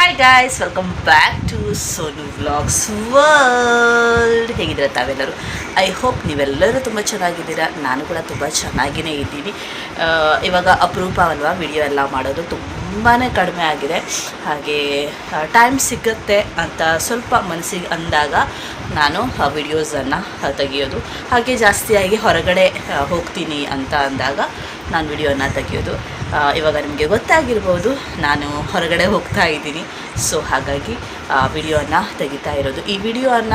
Hi guys, welcome back to Sonu vlogs world. ಹೇಗಿದ್ದೀರಾ ತಾವೆಲ್ಲರೂ? I hope ನೀವೆಲ್ಲರೂ ತುಂಬ ಚೆನ್ನಾಗಿದ್ದೀರಾ. ನಾನು ಕೂಡ ತುಂಬ ಚೆನ್ನಾಗಿಯೇ ಇದ್ದೀನಿ. ಇವಾಗ ಅಪರೂಪ ಅಲ್ವಾ ವಿಡಿಯೋ ಎಲ್ಲ ಮಾಡೋದು, ತುಂಬಾ ಕಡಿಮೆ ಆಗಿದೆ. ಹಾಗೆ ಟೈಮ್ ಸಿಗುತ್ತೆ ಅಂತ ಸ್ವಲ್ಪ ಮನಸ್ಸಿಗೆ ಅಂದಾಗ ನಾನು ವಿಡಿಯೋಸನ್ನು ತೆಗೆಯೋದು. ಹಾಗೆ ಜಾಸ್ತಿಯಾಗಿ ಹೊರಗಡೆ ಹೋಗ್ತೀನಿ ಅಂತ ಅಂದಾಗ ನಾನು ವಿಡಿಯೋನ ತೆಗೆಯೋದು. ಇವಾಗ ನಿಮಗೆ ಗೊತ್ತಾಗಿರ್ಬೋದು, ನಾನು ಹೊರಗಡೆ ಹೋಗ್ತಾ ಇದ್ದೀನಿ. ಸೊ ಹಾಗಾಗಿ ವಿಡಿಯೋನ ತೆಗಿತಾ ಇರೋದು. ಈ ವಿಡಿಯೋನ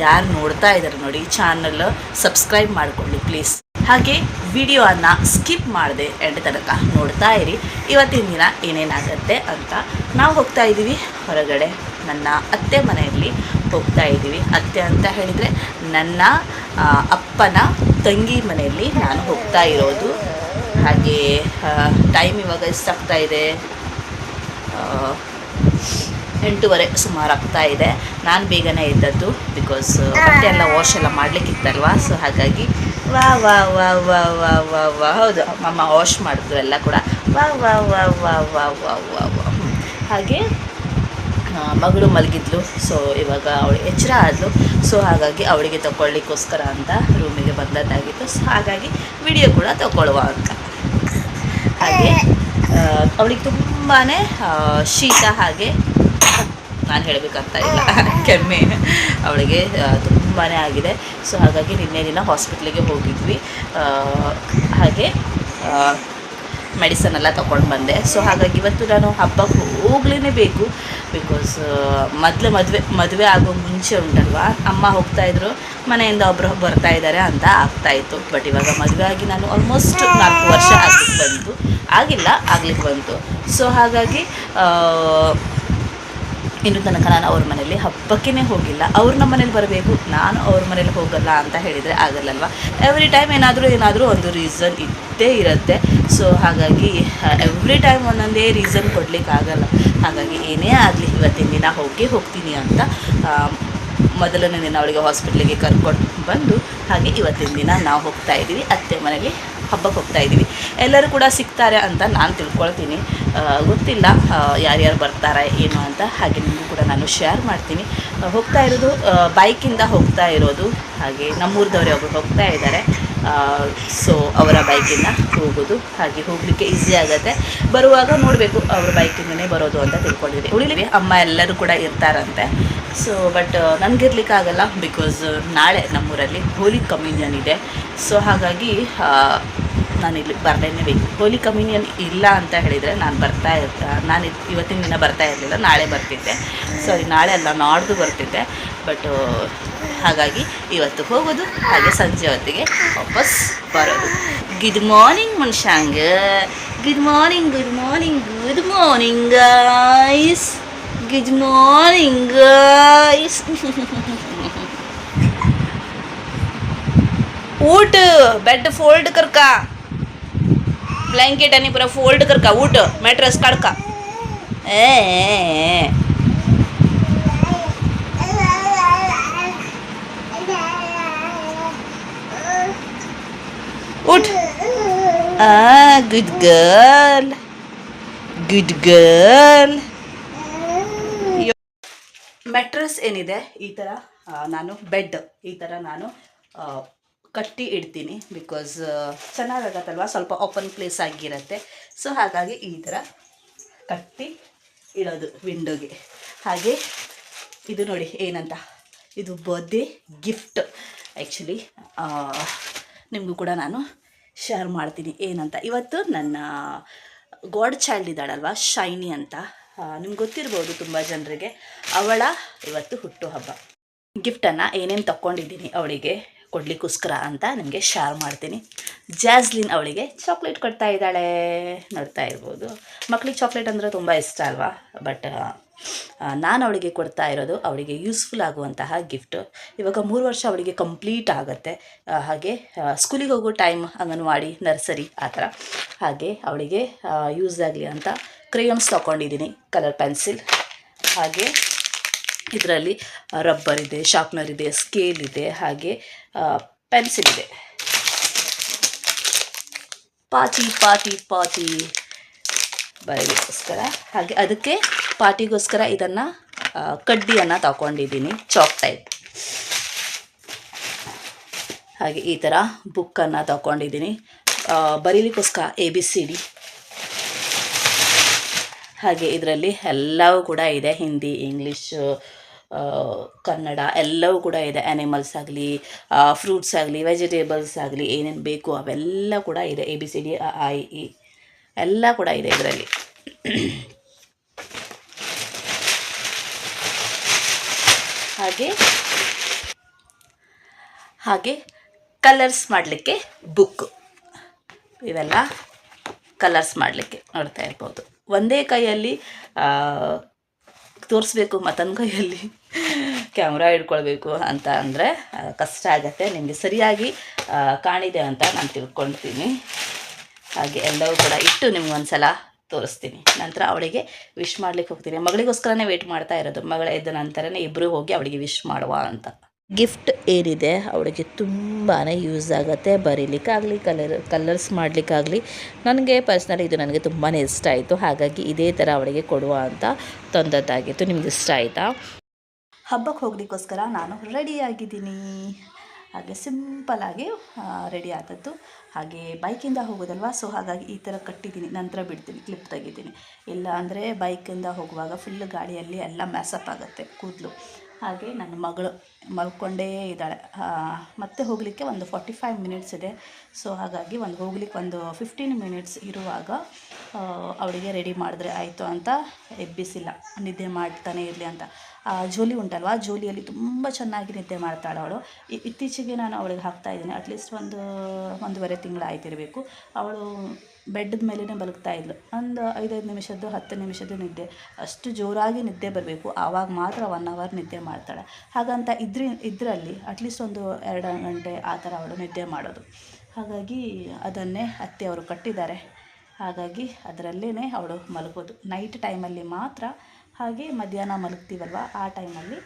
ಯಾರು ನೋಡ್ತಾ ಇದ್ದಾರೆ ನೋಡಿ, ಚಾನಲ್ ಸಬ್ಸ್ಕ್ರೈಬ್ ಮಾಡಿಕೊಳ್ಳಿ ಪ್ಲೀಸ್. ಹಾಗೆ ವಿಡಿಯೋನ ಸ್ಕಿಪ್ ಮಾಡದೆ ಎಂಡ್ ತನಕ ನೋಡ್ತಾ ಇರಿ. ಇವತ್ತಿನ ದಿನ ಏನೇನಾಗುತ್ತೆ ಅಂತ. ನಾವು ಹೋಗ್ತಾ ಇದ್ದೀವಿ ಹೊರಗಡೆ, ನನ್ನ ಅತ್ತೆ ಮನೆಯಲ್ಲಿ ಹೋಗ್ತಾ ಇದ್ದೀವಿ. ಅತ್ತೆ ಅಂತ ಹೇಳಿದರೆ ನನ್ನ ಅಪ್ಪನ ತಂಗಿ ಮನೆಯಲ್ಲಿ ನಾನು ಹೋಗ್ತಾ ಇರೋದು. ಹಾಗೆ ಟೈಮ್ ಇವಾಗ ಎಷ್ಟಾಗ್ತಾ ಇದೆ, 8:30 ಸುಮಾರು ಆಗ್ತಾ ಇದೆ. ನಾನು ಬೇಗನೆ ಇದ್ದದ್ದು, ಬಿಕಾಸ್ ಬಟ್ಟೆ ಎಲ್ಲ ವಾಶ್ ಎಲ್ಲ ಮಾಡಲಿಕ್ಕಿತ್ತಲ್ವ. ಸೊ ಹಾಗಾಗಿ ವಾ ವಾ ವಾ ವಾ ವಾ ವಾ ವಾ ಹೌದು, ಅಮ್ಮ ವಾಶ್ ಮಾಡಿದ್ರು ಎಲ್ಲ ಕೂಡ. ವಾ ವಾ ವಾ ವಾ ವಾ ವಾ ವಾ ವಾ ಹಾಗೆ ಮಗಳು ಮಲಗಿದ್ಲು. ಸೊ ಇವಾಗ ಅವಳಿಗೆ ಎಚ್ಚರ ಆದಳು. ಸೊ ಹಾಗಾಗಿ ಅವಳಿಗೆ ತಗೊಳ್ಳಿಕ್ಕೋಸ್ಕರ ಅಂತ ರೂಮಿಗೆ ಬಂದದ್ದಾಗಿತ್ತು. ಸೊ ಹಾಗಾಗಿ ವಿಡಿಯೋ ಕೂಡ ತಗೊಳ್ಳುವ ಅಂತ. ಹಾಗೆ ಅವಳಿಗೆ ತುಂಬಾ ಶೀತ, ಹಾಗೆ ನಾನು ಹೇಳಬೇಕಂತ ಇಲ್ಲ, ಕೆಮ್ಮೆ ಅವಳಿಗೆ ತುಂಬಾ ಆಗಿದೆ. ಸೊ ಹಾಗಾಗಿ ನಿನ್ನೆ ದಿನ ಹಾಸ್ಪಿಟ್ಲಿಗೆ ಹೋಗಿದ್ವಿ. ಹಾಗೆ ಮೆಡಿಸನ್ ಎಲ್ಲ ತೊಗೊಂಡು ಬಂದೆ. ಸೊ ಹಾಗಾಗಿ ಇವತ್ತು ನಾನು ಹಬ್ಬಕ್ಕೆ ಹೋಗಲೇಬೇಕು. ಬಿಕಾಸ್ ಮದುವೆ ಆಗೋ ಮುಂಚೆ ಉಂಟಲ್ವ, ಅಮ್ಮ ಹೋಗ್ತಾಯಿದ್ರು, ಮನೆಯಿಂದ ಒಬ್ಬರು ಬರ್ತಾ ಇದ್ದಾರೆ ಅಂತ ಆಗ್ತಾಯಿತ್ತು. ಬಟ್ ಇವಾಗ ಮದುವೆ ಆಗಿ ನಾನು ಆಲ್ಮೋಸ್ಟ್ 4 ವರ್ಷ ಆಗ್ಲಿಕ್ಕೆ ಬಂತು. ಸೊ ಹಾಗಾಗಿ ಇನ್ನು ತನಕ ನಾನು ಅವ್ರ ಮನೇಲಿ ಹಬ್ಬಕ್ಕೇ ಹೋಗಿಲ್ಲ. ಅವ್ರು ನಮ್ಮ ಮನೇಲಿ ಬರಬೇಕು, ನಾನು ಅವ್ರ ಮನೇಲಿ ಹೋಗಲ್ಲ ಅಂತ ಹೇಳಿದರೆ ಆಗಲ್ಲಲ್ವ. ಎವ್ರಿ ಟೈಮ್ ಏನಾದರೂ ಒಂದು ರೀಸನ್ ಇದ್ದೇ ಇರುತ್ತೆ. ಸೊ ಹಾಗಾಗಿ ಎವ್ರಿ ಟೈಮ್ ಒಂದೊಂದೇ ರೀಸನ್ ಕೊಡಲಿಕ್ಕಾಗಲ್ಲ. ಹಾಗಾಗಿ ಏನೇ ಆಗಲಿ ಇವತ್ತಿನ ದಿನ ಹೋಗ್ತೀನಿ ಅಂತ ಮೊದಲನೇ ದಿನ ಅವಳಿಗೆ ಹಾಸ್ಪಿಟ್ಲಿಗೆ ಕರ್ಕೊಂಡು ಬಂದು, ಹಾಗೆ ಇವತ್ತಿನ ದಿನ ನಾವು ಹೋಗ್ತಾ ಇದ್ದೀವಿ ಅತ್ತೆ ಮನೇಲಿ ಹಬ್ಬಕ್ಕೆ ಹೋಗ್ತಾ ಇದ್ದೀವಿ. ಎಲ್ಲರೂ ಕೂಡ ಸಿಗ್ತಾರೆ ಅಂತ ನಾನು ತಿಳ್ಕೊಳ್ತೀನಿ. ಗೊತ್ತಿಲ್ಲ ಯಾರ್ಯಾರು ಬರ್ತಾರೆ ಏನು ಅಂತ. ಹಾಗೆ ನಿಮಗೂ ಕೂಡ ನಾನು ಶೇರ್ ಮಾಡ್ತೀನಿ. ಹೋಗ್ತಾ ಇರೋದು ಬೈಕಿಂದ ಹೋಗ್ತಾ ಇರೋದು. ಹಾಗೆ ನಮ್ಮೂರದವರೇ ಒಬ್ಬರು ಹೋಗ್ತಾ ಇದ್ದಾರೆ. ಸೊ ಅವರ ಬೈಕಿಂದ ಹೋಗೋದು. ಹಾಗೆ ಹೋಗಲಿಕ್ಕೆ ಈಸಿ ಆಗುತ್ತೆ. ಬರುವಾಗ ನೋಡಬೇಕು ಅವ್ರ ಬೈಕಿಂದನೇ ಬರೋದು ಅಂತ ತಿಳ್ಕೊಂಡಿದ್ದೀವಿ. ಉಳಿಲಿವೆ ಅಮ್ಮ ಎಲ್ಲರೂ ಕೂಡ ಇರ್ತಾರಂತೆ. ಸೊ ಬಟ್ ನನಗಿರ್ಲಿಕ್ಕಾಗಲ್ಲ, ಬಿಕಾಸ್ ನಾಳೆ ನಮ್ಮೂರಲ್ಲಿ ಹೋಲಿ ಕಮ್ಯುನಿಯನ್ ಇದೆ. ಸೊ ಹಾಗಾಗಿ ನಾನಿಲ್ಲಿ ಬರಲೇಬೇಕು. ಹೋಲಿ ಕಮ್ಯುನಿಯನ್ ಇಲ್ಲ ಅಂತ ಹೇಳಿದರೆ ನಾನು ಇವತ್ತಿನ ದಿನ ಬರ್ತಾ ಇರಲಿಲ್ಲ, ನಾಳೆ ಬರ್ತಿದ್ದೆ. ಸಾರಿ, ನಾಳೆ ಅಲ್ಲ, ನಾಡ್ದು ಬರ್ತಿದ್ದೆ. ಬಟ್ ಹಾಗಾಗಿ ಇವತ್ತು ಹೋಗೋದು, ಹಾಗೆ ಸಂಜೆ ಹೊತ್ತಿಗೆ ವಾಪಸ್ ಬರೋದು. ಗುಡ್ ಮಾರ್ನಿಂಗ್ ಮನುಷ್ಯಾಂಗ. Good morning guys. Good morning guys. ऊट बेड फोल्ड कर का, ब्लैंकेट आणि पूरा फोल्ड कर का, ऊट मॅट्रेस काढ का. उठ. Good girl. ಮ್ಯಾಟ್ರೆಸ್ ಏನಿದೆ ಈ ಥರ ನಾನು ಬೆಡ್ ಈ ಥರ ನಾನು ಕಟ್ಟಿ ಇಡ್ತೀನಿ. ಬಿಕಾಸ್ ಚೆನ್ನಾಗಾಗತ್ತಲ್ವ, ಸ್ವಲ್ಪ ಓಪನ್ ಪ್ಲೇಸ್ ಆಗಿರುತ್ತೆ. ಸೊ ಹಾಗಾಗಿ ಈ ಥರ ಕಟ್ಟಿ ಇಡೋದು ವಿಂಡೋಗೆ. ಹಾಗೆ ಇದು ನೋಡಿ ಏನಂತ, ಇದು ಬರ್ತ್ಡೇ ಗಿಫ್ಟ್. ಆ್ಯಕ್ಚುಲಿ ನಿಮಗೂ ಕೂಡ ನಾನು ಶೇರ್ ಮಾಡ್ತೀನಿ ಏನಂತ. ಇವತ್ತು ನನ್ನ ಗಾಡ್ ಚೈಲ್ಡ್ ಇದ್ದಾಳಲ್ವ, ಶೈನಿ ಅಂತ, ನಿಮ್ಗೆ ಗೊತ್ತಿರ್ಬೋದು ತುಂಬ ಜನರಿಗೆ. ಅವಳ ಇವತ್ತು ಹುಟ್ಟುಹಬ್ಬ. ಗಿಫ್ಟನ್ನು ಏನೇನು ತಗೊಂಡಿದ್ದೀನಿ ಅವಳಿಗೆ ಕೊಡಲಿಕ್ಕೋಸ್ಕರ ಅಂತ ನಿಮಗೆ ಶೇರ್ ಮಾಡ್ತೀನಿ. ಜಾಸ್ಲಿನ್ ಅವಳಿಗೆ ಚಾಕ್ಲೇಟ್ ಕೊಡ್ತಾ ಇದ್ದಾಳೆ, ನೋಡ್ತಾ ಇರ್ಬೋದು. ಮಕ್ಕಳಿಗೆ ಚಾಕ್ಲೇಟ್ ಅಂದರೆ ತುಂಬ ಇಷ್ಟ ಅಲ್ವಾ. ಬಟ್ ನಾನು ಅವಳಿಗೆ ಕೊಡ್ತಾ ಇರೋದು ಅವಳಿಗೆ ಯೂಸ್ಫುಲ್ ಆಗುವಂತಹ ಗಿಫ್ಟು. ಇವಾಗ 3 ವರ್ಷ ಅವಳಿಗೆ ಕಂಪ್ಲೀಟ್ ಆಗುತ್ತೆ. ಹಾಗೆ ಸ್ಕೂಲಿಗೆ ಹೋಗೋ ಟೈಮ್, ಅಂಗನವಾಡಿ, ನರ್ಸರಿ ಆ ಥರ. ಹಾಗೆ ಅವಳಿಗೆ ಯೂಸ್ ಆಗಲಿ ಅಂತ ಕ್ರೇಯನ್ಸ್ ತೊಗೊಂಡಿದ್ದೀನಿ, ಕಲರ್ ಪೆನ್ಸಿಲ್. ಹಾಗೆ ಇದರಲ್ಲಿ ರಬ್ಬರ್ ಇದೆ, ಶಾರ್ಪ್ನರ್ ಇದೆ, ಸ್ಕೇಲ್ ಇದೆ, ಹಾಗೆ ಪೆನ್ಸಿಲ್ ಇದೆ. ಪಾತಿ ಬರಲಿಕ್ಕೋಸ್ಕರ. ಹಾಗೆ ಅದಕ್ಕೆ ಪಾರ್ಟಿಗೋಸ್ಕರ ಇದನ್ನು ಕಡ್ಡಿಯನ್ನು ತಗೊಂಡಿದ್ದೀನಿ, ಚಾಕ್ ಟೈಪ್. ಹಾಗೆ ಈ ಥರ ಬುಕ್ಕನ್ನು ತಗೊಂಡಿದ್ದೀನಿ ಬರೀಲಿಕ್ಕೋಸ್ಕರ ABCD. ಹಾಗೆ ಇದರಲ್ಲಿ ಎಲ್ಲವೂ ಕೂಡ ಇದೆ, ಹಿಂದಿ, ಇಂಗ್ಲೀಷು, ಕನ್ನಡ ಎಲ್ಲವೂ ಕೂಡ ಇದೆ. ಆ್ಯನಿಮಲ್ಸ್ ಆಗಲಿ, ಫ್ರೂಟ್ಸ್ ಆಗಲಿ, ವೆಜಿಟೇಬಲ್ಸ್ ಆಗಲಿ, ಏನೇನು ಬೇಕು ಅವೆಲ್ಲ ಕೂಡ ಇದೆ. ABCD IE ಎಲ್ಲ ಕೂಡ ಇದೆ ಇದರಲ್ಲಿ. ಹಾಗೆ ಕಲರ್ಸ್ ಮಾಡಲಿಕ್ಕೆ ಬುಕ್, ಇವೆಲ್ಲ ಕಲರ್ಸ್ ಮಾಡಲಿಕ್ಕೆ ನೋಡ್ತಾ ಇರ್ಬೋದು. ಒಂದೇ ಕೈಯಲ್ಲಿ ತೋರಿಸ್ಬೇಕು, ಮತ್ತೊಂದು ಕೈಯಲ್ಲಿ ಕ್ಯಾಮ್ರಾ ಹಿಡ್ಕೊಳ್ಬೇಕು ಅಂತ ಅಂದರೆ ಕಷ್ಟ ಆಗುತ್ತೆ. ನಿಮಗೆ ಸರಿಯಾಗಿ ಕಾಣಿದೆ ಅಂತ ನಾನು ತಿಳ್ಕೊಳ್ತೀನಿ. ಹಾಗೆ ಎಲ್ಲವೂ ಕೂಡ ಇಟ್ಟು ನಿಮ್ಗೊಂದು ಸಲ ತೋರಿಸ್ತೀನಿ. ನಂತರ ಅವಳಿಗೆ ವಿಶ್ ಮಾಡಲಿಕ್ಕೆ ಹೋಗ್ತೀನಿ. ಮಗಳಿಗೋಸ್ಕರನೇ ವೆಯ್ಟ್ ಮಾಡ್ತಾ ಇರೋದು. ಮಗಳ ಎದ್ದ ನಂತರನೇ ಇಬ್ಬರು ಹೋಗಿ ಅವಳಿಗೆ ವಿಶ್ ಮಾಡುವ ಅಂತ. ಗಿಫ್ಟ್ ಏನಿದೆ ಅವಳಿಗೆ ತುಂಬಾ ಯೂಸ್ ಆಗುತ್ತೆ, ಬರೀಲಿಕ್ಕಾಗಲಿ ಕಲರ್ಸ್ ಮಾಡಲಿಕ್ಕಾಗಲಿ. ನನಗೆ ಪರ್ಸ್ನಲಿ ಇದು ನನಗೆ ತುಂಬಾ ಇಷ್ಟ ಆಯಿತು. ಹಾಗಾಗಿ ಇದೇ ಥರ ಅವಳಿಗೆ ಕೊಡುವ ಅಂತ ತಂದದ್ದಾಗಿತ್ತು. ನಿಮ್ಗೆ ಇಷ್ಟ ಆಯಿತಾ? ಹಬ್ಬಕ್ಕೆ ಹೋಗ್ಲಿಕ್ಕೋಸ್ಕರ ನಾನು ರೆಡಿಯಾಗಿದ್ದೀನಿ. ಹಾಗೆ ಸಿಂಪಲಾಗಿ ರೆಡಿ ಆದದ್ದು. ಹಾಗೆ ಬೈಕಿಂದ ಹೋಗೋದಲ್ವ, ಸೊ ಹಾಗಾಗಿ ಈ ಥರ ಕಟ್ಟಿದ್ದೀನಿ, ನಂತರ ಬಿಡ್ತೀನಿ, ಕ್ಲಿಪ್ ತೆಗಿತೀನಿ. ಇಲ್ಲ ಅಂದರೆ ಬೈಕಿಂದ ಹೋಗುವಾಗ ಫುಲ್ ಗಾಡಿಯಲ್ಲಿ ಎಲ್ಲ ಮ್ಯಾಸಪ್ ಆಗುತ್ತೆ ಕೂದಲು. ಹಾಗೆ ನನ್ನ ಮಗಳು ಮಲ್ಕೊಂಡೇ ಇದ್ದಾಳೆ. ಮತ್ತೆ ಹೋಗಲಿಕ್ಕೆ ಒಂದು 45 ಮಿನಿಟ್ಸ್ ಇದೆ. ಸೊ ಹಾಗಾಗಿ ಹೋಗ್ಲಿಕ್ಕೆ ಒಂದು 15 ಮಿನಿಟ್ಸ್ ಇರುವಾಗ ಅವಳಿಗೆ ರೆಡಿ ಮಾಡಿದ್ರೆ ಆಯಿತು ಅಂತ ಎಬ್ಬಿಸಿಲ್ಲ, ನಿದ್ದೆ ಮಾಡ್ತಾನೆ ಇರಲಿ ಅಂತ. ಜೋಲಿ ಉಂಟಲ್ವ, ಜೋಲಿಯಲ್ಲಿ ತುಂಬ ಚೆನ್ನಾಗಿ ನಿದ್ದೆ ಮಾಡ್ತಾಳೆ ಅವಳು. ಇತ್ತೀಚೆಗೆ ನಾನು ಅವಳಿಗೆ ಹಾಕ್ತಾಯಿದ್ದೀನಿ. ಅಟ್ಲೀಸ್ಟ್ 1.5 ತಿಂಗಳು ಆಯ್ತಿರಬೇಕು. ಅವಳು ಬೆಡ್ದ ಮೇಲೇ ಮಲಗ್ತಾ ಇದ್ಲು. ಒಂದು 5 ನಿಮಿಷದ್ದು 10 ನಿಮಿಷದ್ದು ನಿದ್ದೆ, ಅಷ್ಟು ಜೋರಾಗಿ ನಿದ್ದೆ ಬರಬೇಕು, ಆವಾಗ ಮಾತ್ರ 1 ಅವರ್ ನಿದ್ದೆ ಮಾಡ್ತಾಳೆ. ಹಾಗಂತ ಇದರಲ್ಲಿ ಅಟ್ಲೀಸ್ಟ್ ಒಂದು 2 ಗಂಟೆ ಆ ಥರ ಅವಳು ನಿದ್ದೆ ಮಾಡೋದು. ಹಾಗಾಗಿ ಅದನ್ನೇ ಅತ್ತೆಯವರು ಕಟ್ಟಿದ್ದಾರೆ. ಹಾಗಾಗಿ ಅದರಲ್ಲೇ ಅವಳು ಮಲಗೋದು ನೈಟ್ ಟೈಮಲ್ಲಿ ಮಾತ್ರ. ಹಾಗೆ ಮಧ್ಯಾಹ್ನ ಮಲಗ್ತೀವಲ್ವ, ಆ ಟೈಮಲ್ಲಿ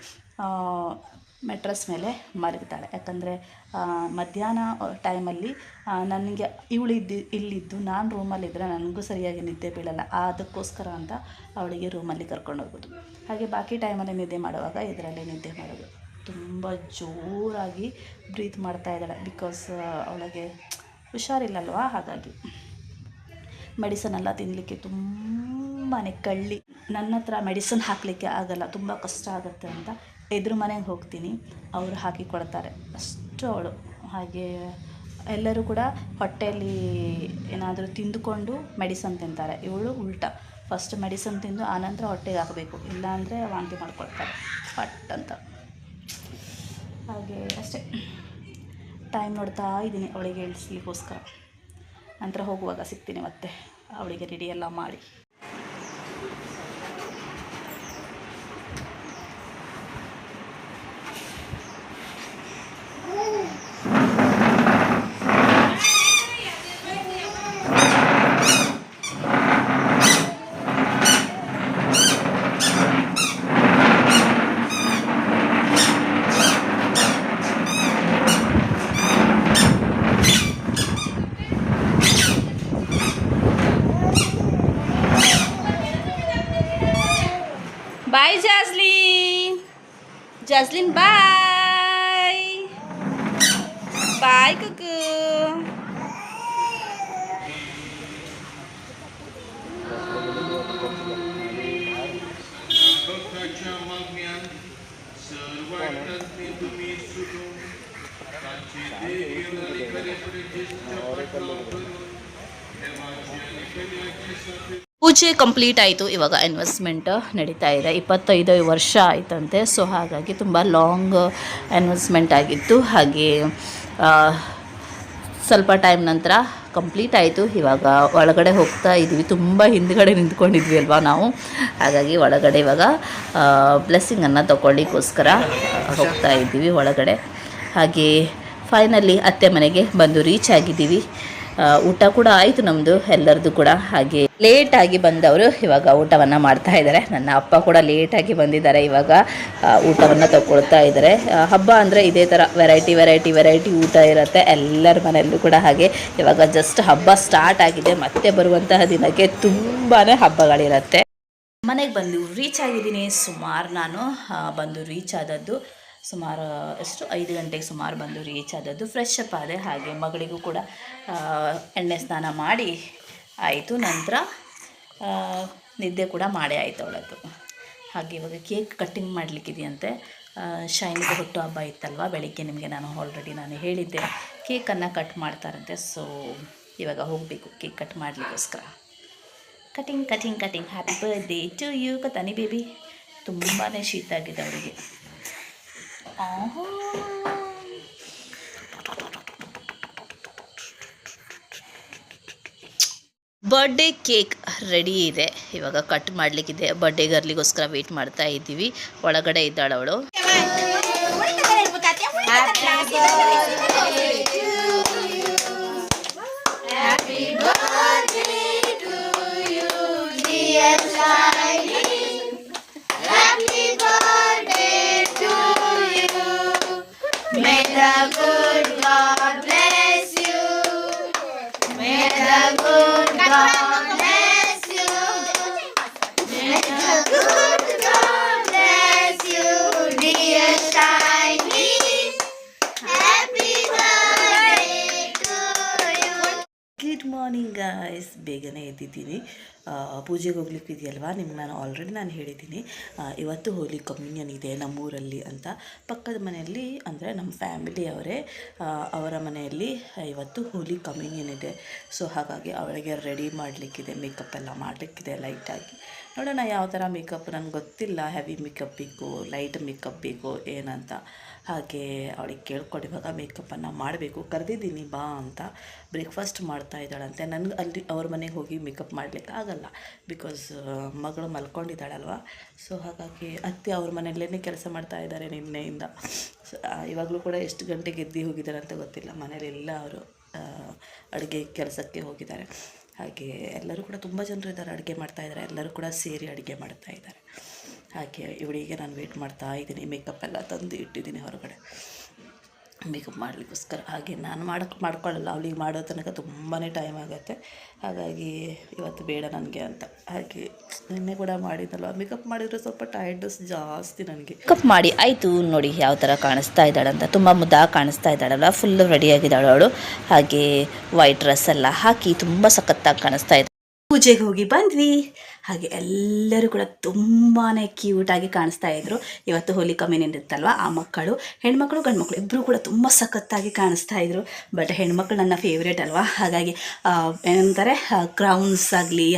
ಮೆಟ್ರಸ್ ಮೇಲೆ ಮಲಗ್ತಾಳೆ. ಯಾಕಂದರೆ ಮಧ್ಯಾಹ್ನ ಟೈಮಲ್ಲಿ ನನಗೆ ಇಲ್ಲಿದ್ದು ನಾನು ರೂಮಲ್ಲಿದ್ದರೆ ನನಗೂ ಸರಿಯಾಗಿ ನಿದ್ದೆ ಬೀಳಲ್ಲ. ಅದಕ್ಕೋಸ್ಕರ ಅಂತ ಅವಳಿಗೆ ರೂಮಲ್ಲಿ ಕರ್ಕೊಂಡು ಹೋಗೋದು. ಹಾಗೆ ಬಾಕಿ ಟೈಮಲ್ಲಿ ನಿದ್ದೆ ಮಾಡುವಾಗ ಇದರಲ್ಲಿ ನಿದ್ದೆ ಮಾಡೋದು. ತುಂಬ ಜೋರಾಗಿ ಬ್ರೀತ್ ಮಾಡ್ತಾ ಇದ್ದಾಳೆ, ಬಿಕಾಸ್ ಅವಳಿಗೆ ಹುಷಾರಿಲ್ಲಲ್ವ. ಹಾಗಾಗಿ ಮೆಡಿಸನ್ ಎಲ್ಲ ತಿನ್ನಲಿಕ್ಕೆ ತುಂಬಾ ಕಳ್ಳಿ. ನನ್ನ ಹತ್ರ ಮೆಡಿಸನ್ ಹಾಕಲಿಕ್ಕೆ ಆಗಲ್ಲ, ತುಂಬ ಕಷ್ಟ ಆಗುತ್ತೆ ಅಂತ ಎದುರು ಮನೆಗೆ ಹೋಗ್ತೀನಿ, ಅವರು ಹಾಕಿ ಕೊಡ್ತಾರೆ, ಅಷ್ಟು ಅವಳು. ಹಾಗೆ ಎಲ್ಲರೂ ಕೂಡ ಹೊಟ್ಟೆಯಲ್ಲಿ ಏನಾದರೂ ತಿಂದುಕೊಂಡು ಮೆಡಿಸನ್ ತಿಂತಾರೆ. ಇವಳು ಉಲ್ಟಾ, ಫಸ್ಟ್ ಮೆಡಿಸನ್ ತಿಂದು ಆನಂತರ ಹೊಟ್ಟೆಗೆ ಹಾಕಬೇಕು, ಇಲ್ಲಾಂದರೆ ವಾಂತಿ ಮಾಡ್ಕೊಳ್ತಾರೆ ಪಟ್ ಅಂತ. ಹಾಗೆ ಅಷ್ಟೇ, ಟೈಮ್ ನೋಡ್ತಾ ಇದ್ದೀನಿ ಅವಳಿಗೆ ಇಳಿಸ್ಲಿಕ್ಕೋಸ್ಕರ. ನಂತರ ಹೋಗುವಾಗ ಸಿಗ್ತೀನಿ ಮತ್ತೆ ಅವಳಿಗೆ ರೆಡಿ ಎಲ್ಲ ಮಾಡಿ. Bye, Jaslyn. Jaslyn, bye. Bye, Cuckoo. ಪೂಜೆ ಕಂಪ್ಲೀಟ್ ಆಯಿತು. ಇವಾಗ ಇನ್ವೆಸ್ಟ್ಮೆಂಟ್ ನಡೀತಾ ಇದೆ. 25 ವರ್ಷ ಆಯಿತಂತೆ. ಸೊ ಹಾಗಾಗಿ ತುಂಬ ಲಾಂಗ್ ಇನ್ವೆಸ್ಟ್ಮೆಂಟ್ ಆಗಿತ್ತು. ಹಾಗೆ ಸ್ವಲ್ಪ ಟೈಮ್ ನಂತರ ಕಂಪ್ಲೀಟ್ ಆಯಿತು. ಇವಾಗ ಒಳಗಡೆ ಹೋಗ್ತಾ ಇದ್ವಿ. ತುಂಬ ಹಿಂದ್ಗಡೆ ನಿಂತ್ಕೊಂಡಿದ್ವಿ ಅಲ್ವಾ ನಾವು. ಹಾಗಾಗಿ ಒಳಗಡೆ ಇವಾಗ ಬ್ಲೆಸ್ಸಿಂಗನ್ನು ತಗೊಳ್ಳಿಕ್ಕೋಸ್ಕರ ಹೋಗ್ತಾ ಇದ್ದೀವಿ ಒಳಗಡೆ. ಹಾಗೆ ಫೈನಲಿ ಅತ್ತೆ ಮನೆಗೆ ಬಂದು ರೀಚ್ ಆಗಿದ್ದೀವಿ. ಊಟ ಕೂಡ ಆಯಿತು ನಮ್ಮದು ಎಲ್ಲರದ್ದು ಕೂಡ. ಹಾಗೆ ಲೇಟಾಗಿ ಬಂದವರು ಇವಾಗ ಊಟವನ್ನು ಮಾಡ್ತಾ ಇದ್ದಾರೆ. ನನ್ನ ಅಪ್ಪ ಕೂಡ ಲೇಟಾಗಿ ಬಂದಿದ್ದಾರೆ. ಇವಾಗ ಊಟವನ್ನು ತಗೊಳ್ತಾ ಇದ್ದಾರೆ. ಹಬ್ಬ ಅಂದರೆ ಇದೇ ಥರ ವೆರೈಟಿ ಊಟ ಇರುತ್ತೆ ಎಲ್ಲರ ಮನೆಯಲ್ಲೂ ಕೂಡ. ಹಾಗೆ ಇವಾಗ ಜಸ್ಟ್ ಹಬ್ಬ ಸ್ಟಾರ್ಟ್ ಆಗಿದೆ. ಮತ್ತೆ ಬರುವಂತಹ ದಿನಕ್ಕೆ ತುಂಬಾ ಹಬ್ಬಗಳಿರುತ್ತೆ. ಮನೆಗೆ ಬಂದು ರೀಚ್ ಆಗಿದ್ದೀನಿ. ಸುಮಾರು ನಾನು ಬಂದು ರೀಚ್ ಆದದ್ದು ಸುಮಾರು ಎಷ್ಟು 5 ಗಂಟೆಗೆ ಸುಮಾರು ಬಂದು ರೀಚ್ ಆದದ್ದು. ಫ್ರೆಶ್ ಅಪ್ ಆದೆ, ಹಾಗೆ ಮಗಳಿಗೂ ಕೂಡ ಎಣ್ಣೆ ಸ್ನಾನ ಮಾಡಿ ಆಯಿತು. ನಂತರ ನಿದ್ದೆ ಕೂಡ ಮಾಡೇ ಆಯಿತು ಅವಳದ್ದು. ಹಾಗೆ ಇವಾಗ ಕೇಕ್ ಕಟ್ಟಿಂಗ್ ಮಾಡಲಿಕ್ಕಿದೆಯಂತೆ. ಶೈನಿಗೆ ಹುಟ್ಟು ಹಬ್ಬ ಇತ್ತಲ್ವ, ಬೆಳಿಗ್ಗೆ ನಿಮಗೆ ನಾನು ಆಲ್ರೆಡಿ ಹೇಳಿದ್ದೆ ಕೇಕನ್ನು ಕಟ್ ಮಾಡ್ತಾರಂತೆ. ಸೊ ಇವಾಗ ಹೋಗಬೇಕು ಕೇಕ್ ಕಟ್ ಮಾಡಲಿಕ್ಕೋಸ್ಕರ. Cutting cutting cutting happy birthday to you ಕತಾನಿ ಬೇಬಿ. ತುಂಬಾ ಶೀತ ಆಗಿದೆ ಅವಳಿಗೆ. ಬರ್ಡೇ ಕೇಕ್ ರೆಡಿ ಇದೆ, ಇವಾಗ ಕಟ್ ಮಾಡಲಿಕ್ಕಿದೆ. ಬರ್ಡೇ ಗರ್ಲಿಗೋಸ್ಕರ ವೆಯ್ಟ್ ಮಾಡ್ತಾ ಇದ್ದೀವಿ. ಒಳಗಡೆ ಇದ್ದಾಳೆ ಅವಳು. Good morning guys. ಬೇಗನೆ ಎದ್ದಿದ್ದೀನಿ. ಪೂಜೆಗೆ ಹೋಗ್ಲಿಕ್ಕೆ ಇದೆಯಲ್ವಾ, ನಿಮ್ಗೆ ನಾನು ಹೇಳಿದ್ದೀನಿ ಇವತ್ತು ಹೋಲಿ ಕಮ್ಯುನಿಯನ್ ಇದೆ ನಮ್ಮೂರಲ್ಲಿ ಅಂತ. ಪಕ್ಕದ ಮನೆಯಲ್ಲಿ ಅಂದರೆ ನಮ್ಮ ಫ್ಯಾಮಿಲಿಯವರೇ ಅವರ ಮನೆಯಲ್ಲಿ ಇವತ್ತು ಹೋಲಿ ಕಮ್ಯುನಿಯನ್ ಇದೆ. ಸೊ ಹಾಗಾಗಿ ಅವಳಿಗೆ ರೆಡಿ ಮಾಡಲಿಕ್ಕಿದೆ, ಮೇಕಪ್ ಎಲ್ಲ ಮಾಡಲಿಕ್ಕಿದೆ ಲೈಟಾಗಿ. ನೋಡೋಣ ಯಾವ ಥರ ಮೇಕಪ್, ನನಗೆ ಗೊತ್ತಿಲ್ಲ ಹೆವಿ ಮೇಕಪ್ ಬೇಕು ಲೈಟ್ ಮೇಕಪ್ ಬೇಕು ಏನಂತ. ಹಾಗೆ ಅವಳಿಗೆ ಕೇಳ್ಕೊಂಡು ಇವಾಗ ಮೇಕಪ್ಪನ್ನು ಮಾಡಬೇಕು. ಕರೆದಿದ್ದೀನಿ ಬಾ ಅಂತ. ಬ್ರೇಕ್ಫಾಸ್ಟ್ ಮಾಡ್ತಾ ಇದ್ದಾಳಂತೆ. ನನಗೆ ಅಲ್ಲಿ ಅವ್ರ ಮನೆಗೆ ಹೋಗಿ ಮೇಕಪ್ ಮಾಡಲಿಕ್ಕೆ ಆಗಲ್ಲ, ಬಿಕಾಸ್ ಮಗಳು ಮಲ್ಕೊಂಡಿದ್ದಾಳಲ್ವ. ಸೊ ಹಾಗಾಗಿ ಅತ್ತೆ ಅವ್ರ ಮನೆಯಲ್ಲೇ ಕೆಲಸ ಮಾಡ್ತಾ ಇದ್ದಾರೆ ನಿನ್ನೆಯಿಂದ. ಇವಾಗಲೂ ಕೂಡ ಎಷ್ಟು ಗಂಟೆಗೆ ಎದ್ದು ಹೋಗಿದ್ದಾರೆ ಅಂತ ಗೊತ್ತಿಲ್ಲ. ಮನೇಲೆಲ್ಲ ಅವರು ಅಡುಗೆ ಕೆಲಸಕ್ಕೆ ಹೋಗಿದ್ದಾರೆ. ಹಾಗೆ ಎಲ್ಲರೂ ಕೂಡ ತುಂಬ ಜನರು ಇದ್ದಾರೆ, ಅಡುಗೆ ಮಾಡ್ತಾಯಿದ್ದಾರೆ. ಎಲ್ಲರೂ ಕೂಡ ಸೇರಿ ಅಡುಗೆ ಮಾಡ್ತಾಯಿದ್ದಾರೆ. ಹಾಗೆ ಇವಳಿಗೆ ನಾನು ವೆಯ್ಟ್ ಮಾಡ್ತಾ ಇದ್ದೀನಿ. ಮೇಕಪ್ ಎಲ್ಲ ತಂದು ಇಟ್ಟಿದ್ದೀನಿ ಹೊರಗಡೆ ಮೇಕಪ್ ಮಾಡಲಿಕ್ಕೋಸ್ಕರ. ಹಾಗೆ ನಾನು ಮಾಡ್ಕೊಳ್ಳಲ್ಲ, ಅವಳಿಗೆ ಮಾಡೋ ತನಕ ತುಂಬಾ ಟೈಮ್ ಆಗುತ್ತೆ. ಹಾಗಾಗಿ ಇವತ್ತು ಬೇಡ ನನಗೆ ಅಂತ. ಹಾಗೆ ನಿನ್ನೆ ಕೂಡ ಮಾಡಿದ್ದಲ್ವ, ಮೇಕಪ್ ಮಾಡಿದರೆ ಸ್ವಲ್ಪ ಟೈರ್ಡ್ನೆಸ್ ಜಾಸ್ತಿ ನನಗೆ. ಮೇಕಪ್ ಮಾಡಿ ಆಯಿತು. ನೋಡಿ ಯಾವ ಥರ ಕಾಣಿಸ್ತಾ ಇದ್ದಾಳಂತ, ತುಂಬ ಮುದ್ದಾಗಿ ಕಾಣಿಸ್ತಾ ಇದ್ದಾಳಲ್ಲ, ಫುಲ್ಲು ರೆಡಿಯಾಗಿದ್ದಾಳು ಅವಳು. ಹಾಗೆ ವೈಟ್ ಡ್ರೆಸ್ ಎಲ್ಲ ಹಾಕಿ ತುಂಬ ಸಖತ್ತಾಗಿ ಕಾಣಿಸ್ತಾ ಇದೆ. ಪೂಜೆಗೆ ಹೋಗಿ ಬಂದ್ವಿ. ಹಾಗೆ ಎಲ್ಲರೂ ಕೂಡ ತುಂಬಾ ಕ್ಯೂಟಾಗಿ ಕಾಣಿಸ್ತಾ ಇದ್ರು. ಇವತ್ತು ಹೋಲಿ ಕಮ್ಯುನಿಯನ್ ಇರುತ್ತಲ್ವ, ಆ ಮಕ್ಕಳು ಹೆಣ್ಮಕ್ಳು ಗಂಡು ಮಕ್ಕಳು ಇಬ್ಬರು ಕೂಡ ತುಂಬ ಸಖತ್ತಾಗಿ ಕಾಣಿಸ್ತಾ ಇದ್ರು. ಬಟ್ ಹೆಣ್ಮಕ್ಳು ನನ್ನ ಫೇವ್ರೇಟ್ ಅಲ್ವಾ, ಹಾಗಾಗಿ ಏನಂತಾರೆ ಕ್ರೌನ್ಸ್ ಆಗಲಿ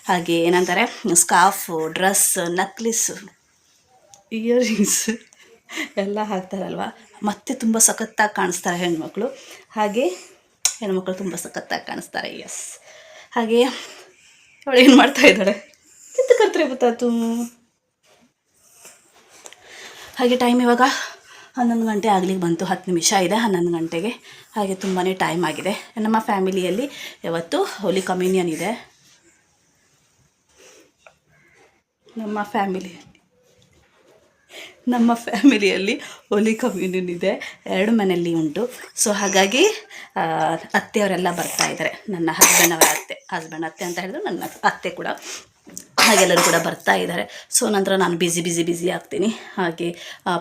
ಹಾಗೆ ಏನಂತಾರೆ ಸ್ಕಾರ್ಫು, ಡ್ರೆಸ್, ನಕ್ಲಿಸ್, ಇಯರಿಂಗ್ಸ್ ಎಲ್ಲ ಹಾಕ್ತಾರಲ್ವ, ಮತ್ತೆ ತುಂಬ ಸಖತ್ತಾಗಿ ಕಾಣಿಸ್ತಾರೆ ಹೆಣ್ಮಕ್ಳು. ಹಾಗೆ ಹೆಣ್ಮಕ್ಳು ತುಂಬ ಸಖತ್ತಾಗಿ ಕಾಣಿಸ್ತಾರೆ. ಎಸ್. ಹಾಗೆ ಅವಳು ಏನು ಮಾಡ್ತಾ ಇದ್ದಾಳೆ ಕಿತ್ತು ಕರ್ತರೆ ಗೊತ್ತಾಯ್ತು. ಹಾಗೆ ಟೈಮ್ ಇವಾಗ 11 ಗಂಟೆ ಆಗ್ಲಿಕ್ಕೆ ಬಂತು. 10 ನಿಮಿಷ ಇದೆ 11 ಗಂಟೆಗೆ. ಹಾಗೆ ತುಂಬಾ ಟೈಮ್ ಆಗಿದೆ. ನಮ್ಮ ಫ್ಯಾಮಿಲಿಯಲ್ಲಿ ಇವತ್ತು ಹೋಲಿ ಕಮ್ಯುನಿಯನ್ ಇದೆ. ನಮ್ಮ ಫ್ಯಾಮಿಲಿಯಲ್ಲಿ ಹೋಲಿ ಕಮ್ಯುನಿಯನ್ ಇದೆ. 2 ಮನೆಯಲ್ಲಿ ಉಂಟು. ಸೊ ಹಾಗಾಗಿ ಅತ್ತೆಯವರೆಲ್ಲ ಬರ್ತಾ ಇದ್ದಾರೆ. ನನ್ನ ಹಸ್ಬೆಂಡ್ ಅತ್ತೆ ಅಂತ ಹೇಳಿದ್ರು, ನನ್ನ ಅತ್ತೆ ಕೂಡ ಹಾಗೆಲ್ಲರೂ ಕೂಡ ಬರ್ತಾ ಇದ್ದಾರೆ. ಸೊ ನಂತರ ನಾನು ಬಿಸಿ ಆಗ್ತೀನಿ. ಹಾಗೆ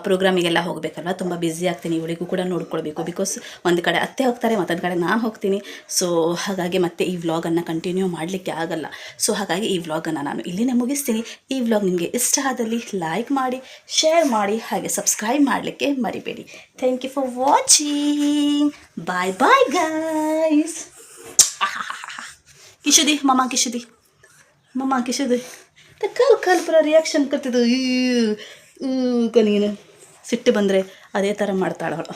ಪ್ರೋಗ್ರಾಮಿಗೆಲ್ಲ ಹೋಗಬೇಕಲ್ವ, ತುಂಬ ಬ್ಯುಸಿ ಆಗ್ತೀನಿ. ಇವಳಿಗೂ ಕೂಡ ನೋಡ್ಕೊಳ್ಬೇಕು, ಬಿಕಾಸ್ ಒಂದು ಕಡೆ ಅತ್ತೆ ಹೋಗ್ತಾರೆ, ಮತ್ತೊಂದು ಕಡೆ ನಾನು ಹೋಗ್ತೀನಿ. ಸೊ ಹಾಗಾಗಿ ಮತ್ತೆ ಈ ವ್ಲಾಗನ್ನು ಕಂಟಿನ್ಯೂ ಮಾಡಲಿಕ್ಕೆ ಆಗಲ್ಲ. ಸೊ ಹಾಗಾಗಿ ಈ ವ್ಲಾಗನ್ನು ನಾನು ಇಲ್ಲಿನೇ ಮುಗಿಸ್ತೀನಿ. ಈ ವ್ಲಾಗ್ ನಿಮಗೆ ಇಷ್ಟ ಆದಲ್ಲಿ ಲೈಕ್ ಮಾಡಿ, ಶೇರ್ ಮಾಡಿ, ಹಾಗೆ ಸಬ್ಸ್ಕ್ರೈಬ್ ಮಾಡಲಿಕ್ಕೆ ಮರಿಬೇಡಿ. Thank you for watching. Bye bye guys. ಕಿಶುದಿ ಮಮ್ಮ ಕಿಶುದಿ ಕಲ್ ಪುರ ರಿಯಾಕ್ಷನ್ ಕತ್ತಿದ್ದು ಕನೀನು ಸಿಟ್ಟು ಬಂದರೆ ಅದೇ ಥರ ಮಾಡ್ತಾಳೆ ಅವಳು.